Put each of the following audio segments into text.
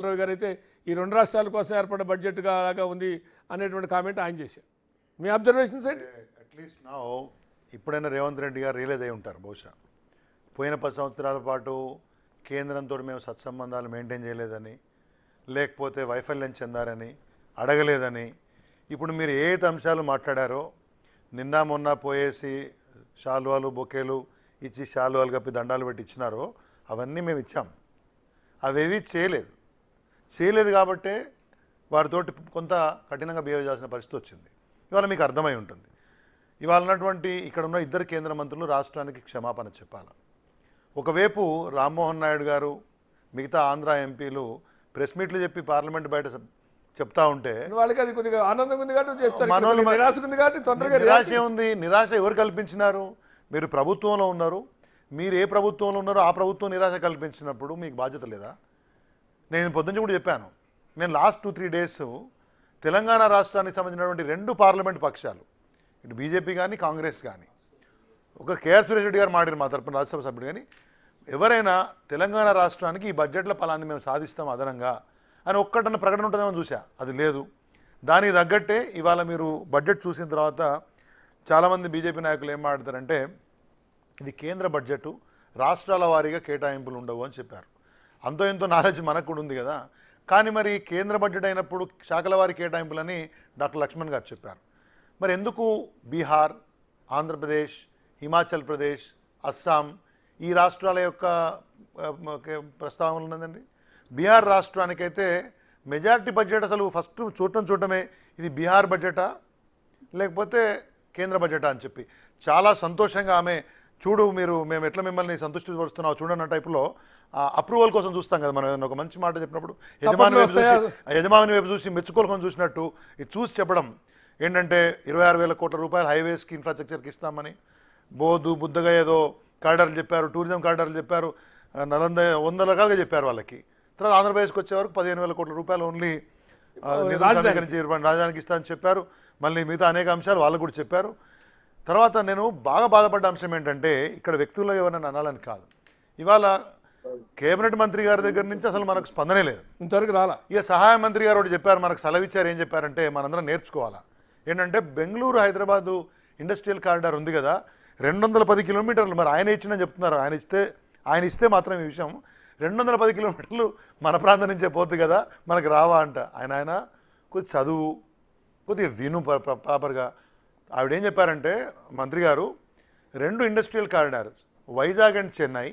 రావు గారు అయితే ఈ రెండు రాష్ట్రాల కోసం ఏర్పడ్డ బడ్జెట్గా లాగా ఉంది అనేటువంటి కామెంట్ ఆయన చేశారు. మీ అబ్జర్వేషన్స్ ఏంటి? అట్లీస్ట్ నా ఇప్పుడైనా రేవంత్ రెడ్డి గారు రియలైజ్ అయి ఉంటారు. బహుశా పోయిన 10 సంవత్సరాల పాటు కేంద్రంతో మేము సత్సంబంధాలు మెయింటైన్ చేయలేదని, లేకపోతే వైఫల్యం చెందారని, అడగలేదని, ఇప్పుడు మీరు ఏ అంశాలు మాట్లాడారో నిన్న మొన్న పోయేసి శాలువాలు బొకేలు ఇచ్చి శాలువాలు కప్పి దండాలు పెట్టి ఇచ్చినారో అవన్నీ మేము ఇచ్చాం. అవేవి చేయలేదు కాబట్టే వారితోటి కొంత కఠినంగా బిహేవ్ చేయాల్సిన పరిస్థితి వచ్చింది. ఇవాళ మీకు అర్థమై ఉంటుంది. ఇవాళ ఉన్నటువంటి ఇక్కడ ఉన్న ఇద్దరు కేంద్ర మంత్రులు రాష్ట్రానికి క్షమాపణ చెప్పాలి. ఒకవైపు రామ్మోహన్ నాయుడు గారు మిగతా ఆంధ్ర ఎంపీలు ప్రెస్ మీట్లు చెప్పి పార్లమెంట్ బయట చెప్తా ఉంటే వాళ్ళకి అది కొద్దిగా ఆనందంగా ఉంది కాబట్టి చెప్తారు, నిరాశ ఉంది కాబట్టి తొందరగా. నిరాశ ఉంది. నిరాశ ఎవరు కల్పించినారు? మీరు ప్రభుత్వంలో ఉన్నారు. మీరు ఏ ప్రభుత్వంలో ఉన్నారో ఆ ప్రభుత్వం నిరాశ కల్పించినప్పుడు మీకు బాధ్యత లేదా? నేను పొద్దున్న కూడా చెప్పాను. నేను లాస్ట్ 2-3 డేస్ తెలంగాణ రాష్ట్రానికి సంబంధించినటువంటి 2 పార్లమెంట్ పక్షాలు, ఇటు బీజేపీ కానీ కాంగ్రెస్ కానీ, ఒక కేఆర్ సురేష్ రెడ్డి గారు మాట్లాడారు మా తరపున రాజ్యసభ సభ్యుడు, కానీ ఎవరైనా తెలంగాణ రాష్ట్రానికి ఈ బడ్జెట్లో ఫలాన్ని మేము సాధిస్తాం అదనంగా అని ఒక్కటన్న ప్రకటన ఉంటుందేమో చూసా. అది లేదు. దానికి తగ్గట్టే ఇవాళ మీరు బడ్జెట్ చూసిన తర్వాత చాలామంది బీజేపీ నాయకులు ఏం మాట్లాడతారంటే ఇది కేంద్ర బడ్జెట్, రాష్ట్రాల వారీగా కేటాయింపులు ఉండవు అని చెప్పారు. అంతో ఎంతో నాలెడ్జ్ మనకు కూడా ఉంది కదా. కానీ మరి కేంద్ర బడ్జెట్ అయినప్పుడు శాఖల వారి కేటాయింపులని డాక్టర్ లక్ష్మణ్ గారు చెప్పారు. మరి ఎందుకు బీహార్, ఆంధ్రప్రదేశ్, హిమాచల్ ప్రదేశ్, అస్సాం ఈ రాష్ట్రాల యొక్క ప్రస్తావన ఉన్నదండి? బీహార్ రాష్ట్రానికైతే మెజారిటీ బడ్జెట్ అసలు ఫస్ట్ చూడటమే ఇది బీహార్ బడ్జెటా లేకపోతే కేంద్ర బడ్జెటా అని చెప్పి చాలా సంతోషంగా ఆమె చూడు మీరు మేము ఎట్లా మిమ్మల్ని సంతృష్టిపరుస్తున్నావు చూడన్న టైపులో అప్రూవల్ కోసం చూస్తాం కదా మనం. ఏదైనా ఒక మంచి మాట చెప్పినప్పుడు యజమాని వైపు చూసి మెచ్చుకోలుకొని చూసినట్టు ఇది చూసి చెప్పడం ఏంటంటే 26,000 కోట్ల రూపాయలు హైవేస్కి ఇన్ఫ్రాస్ట్రక్చర్కి ఇస్తామని, బోధు బుద్ధగా ఏదో కారిడార్లు చెప్పారు, టూరిజం కారిడార్లు చెప్పారు, 100 రకాలుగా చెప్పారు వాళ్ళకి. తర్వాత ఆంధ్రప్రదేశ్కి వచ్చే వరకు 15,000 కోట్ల రూపాయలు ఓన్లీ రాజధానికి ఇస్తామని చెప్పారు. మళ్ళీ మిగతా అనేక అంశాలు వాళ్ళకు కూడా చెప్పారు. తర్వాత నేను బాగా బాధపడ్డ అంశం ఏంటంటే ఇక్కడ వ్యక్తుల్లో ఎవరైనా అనాలని కాదు, ఇవాళ కేబినెట్ మంత్రి గారి దగ్గర నుంచి అసలు మనకు స్పందనే లేదు ఇంతవరకు రాలా. ఇక సహాయ మంత్రి గారు ఒకటి చెప్పారు, మనకు సెలవు ఇచ్చారు. ఏం చెప్పారంటే మనందరం నేర్చుకోవాలా ఏంటంటే బెంగళూరు హైదరాబాదు ఇండస్ట్రియల్ కారిడార్ ఉంది కదా 210 కిలోమీటర్లు, మరి ఆయన ఇచ్చిందని చెప్తున్నారు. ఆయన ఇస్తే మాత్రం ఈ విషయం 210 కిలోమీటర్లు మన ప్రాంతం నుంచే పోతుంది కదా, మనకు రావా అంట. ఆయన కొద్ది చదువు, కొద్దిగా విను ప్రాపర్గా. ఆవిడేం చెప్పారంటే మంత్రి గారు 2 industrial corridors Vizag and Chennai,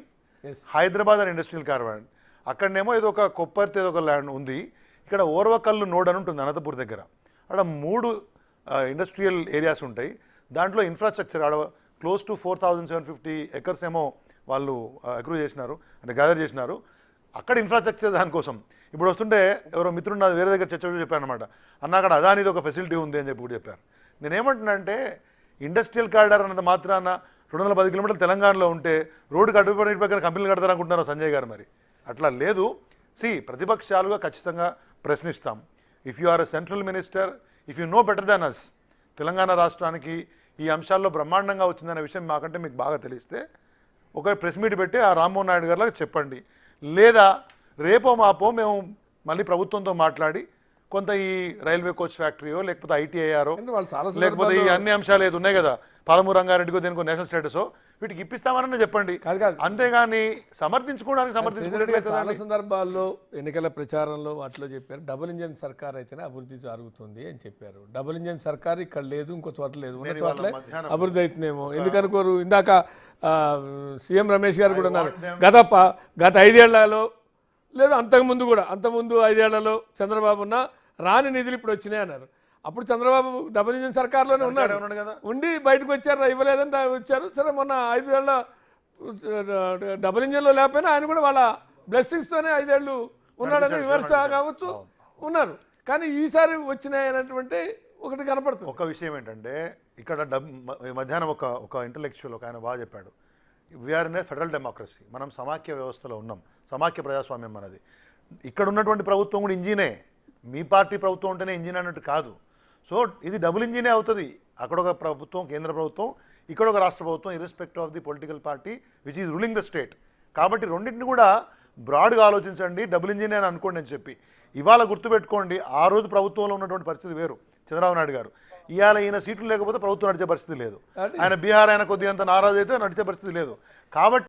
Hyderabad and industrial corridor, అక్కడనేమో ఏదో ఒక కొప్పర్తి ఏదో ఒక ల్యాండ్ ఉంది. ఇక్కడ ఓర్వకల్లు నోడ్ అని ఉంటుంది అనంతపూర్ దగ్గర. అక్కడ 3 ఇండస్ట్రియల్ ఏరియాస్ ఉంటాయి. దాంట్లో ఇన్ఫ్రాస్ట్రక్చర్ ఆడ క్లోజ్ టు 4,750 ఎకర్స్ ఏమో వాళ్ళు అక్రూ చేసినారు, అంటే గ్యాదర్ చేసినారు. అక్కడ ఇన్ఫ్రాస్ట్రక్చర్ దానికోసం ఇప్పుడు వస్తుంటే ఎవరో మిత్రుడు నాది వేరే దగ్గర చర్చ చెప్పాను అనమాట. అన్న అక్కడ అదానిది ఒక ఫెసిలిటీ ఉంది అని చెప్పి కూడా చెప్పారు. నేనేమంటున్నానంటే ఇండస్ట్రియల్ కారిడార్ అన్నది మాత్రాన 210 కిలోమీటర్లు తెలంగాణలో ఉంటే రోడ్డుకి అడ్డుపడి పక్కన కంపెనీలు కడతారనుకుంటున్నారు సంజయ్ గారు. మరి అట్లా లేదు. ప్రతిపక్షాలుగా ఖచ్చితంగా ప్రశ్నిస్తాం. If you are a central minister, if you know better than us, Telangana రాష్ట్రానికి ఈ అంశాల్లో బ్రహ్మాండంగా వచ్చిందనే విషయం మాకంటే మీకు బాగా తెలిస్తే ఒక ప్రెస్ మీట్ పెట్టి ఆ రామ్మోహన్ నాయుడు గారిలాగా చెప్పండి. లేదా రేపో మాపో మేము మళ్ళీ ప్రభుత్వంతో మాట్లాడి కొంత ఈ రైల్వే కోచ్ ఫ్యాక్టరీయో లేకపోతే ఐటీఐఆరో లేకపోతే ఈ అన్ని అంశాలు ఏది ఉన్నాయి కదా పాలమూరు రంగారెడ్డికో దేనికో నేషనల్ స్టేటసో వీటికి ఇప్పిస్తామని చెప్పండి. అంతేగాని సమర్థించుకోవడానికి చాలా సందర్భాల్లో ఎన్నికల ప్రచారంలో వాటిలో చెప్పారు డబుల్ ఇంజన్ సర్కార్ అయితేనే అభివృద్ధి జరుగుతుంది అని చెప్పారు. డబుల్ ఇంజన్ సర్కార్ ఇక్కడ లేదు, ఇంకో చోట లేదు, ఉన్న చోట్ల అభివృద్ధి అవుతుందేమో. ఎందుకనుకోరు? ఇందాక సీఎం రమేష్ గారు కూడా ఉన్నారు గత 5 ఏళ్లలో లేదు అంతకుముందు 5 ఏళ్లలో చంద్రబాబు ఉన్న రాని నిధులు ఇప్పుడు వచ్చినాయి అన్నారు. అప్పుడు చంద్రబాబు డబుల్ ఇంజన్ సర్కార్లోనే ఉన్నారు, ఉండి బయటకు వచ్చారు, ఇవ్వలేదని వచ్చారు. సరే మొన్న 5 ఏళ్ళ డబుల్ ఇంజన్లో లేకపోయినా ఆయన కూడా వాళ్ళ బ్లెస్సింగ్స్తోనే 5 ఏళ్ళు ఉన్నాడని విమర్శ కావచ్చు ఉన్నారు. కానీ ఈసారి వచ్చినాయి అనేటువంటి ఒకటి కనపడుతుంది. ఒక విషయం ఏంటంటే ఇక్కడ మధ్యాహ్నం ఒక ఇంటలెక్చువల్ ఒక ఆయన బాగా చెప్పాడు, we are in a federal democracy, మనం సమాఖ్య వ్యవస్థలో ఉన్నాం, సమాఖ్య ప్రజాస్వామ్యం మనది. ఇక్కడ ఉన్నటువంటి ప్రభుత్వం కూడా ఇంజినే, మీ పార్టీ ప్రభుత్వం ఉంటేనే ఇంజిన్ అన్నట్టు కాదు. సో ఇది డబుల్ ఇంజినే అవుతుంది. అక్కడ ఒక ప్రభుత్వం కేంద్ర ప్రభుత్వం, ఇక్కడ ఒక రాష్ట్ర ప్రభుత్వం, irrespective of the political party which is ruling the state. కాబట్టి రెండింటిని కూడా బ్రాడ్గా ఆలోచించండి, డబుల్ ఇంజిన్ అని అనుకోండి అని చెప్పి. ఇవాళ గుర్తుపెట్టుకోండి, ఆ రోజు ప్రభుత్వంలో ఉన్నటువంటి పరిస్థితి వేరు చంద్రబాబు నాయుడు గారు. ఇవాళ ఈయన సీట్లు లేకపోతే ప్రభుత్వం నడిచే పరిస్థితి లేదు. ఆయన బీహార్ ఆయన కొద్దిగా అంత నారాజు అయితే నడిచే పరిస్థితి లేదు. కాబట్టి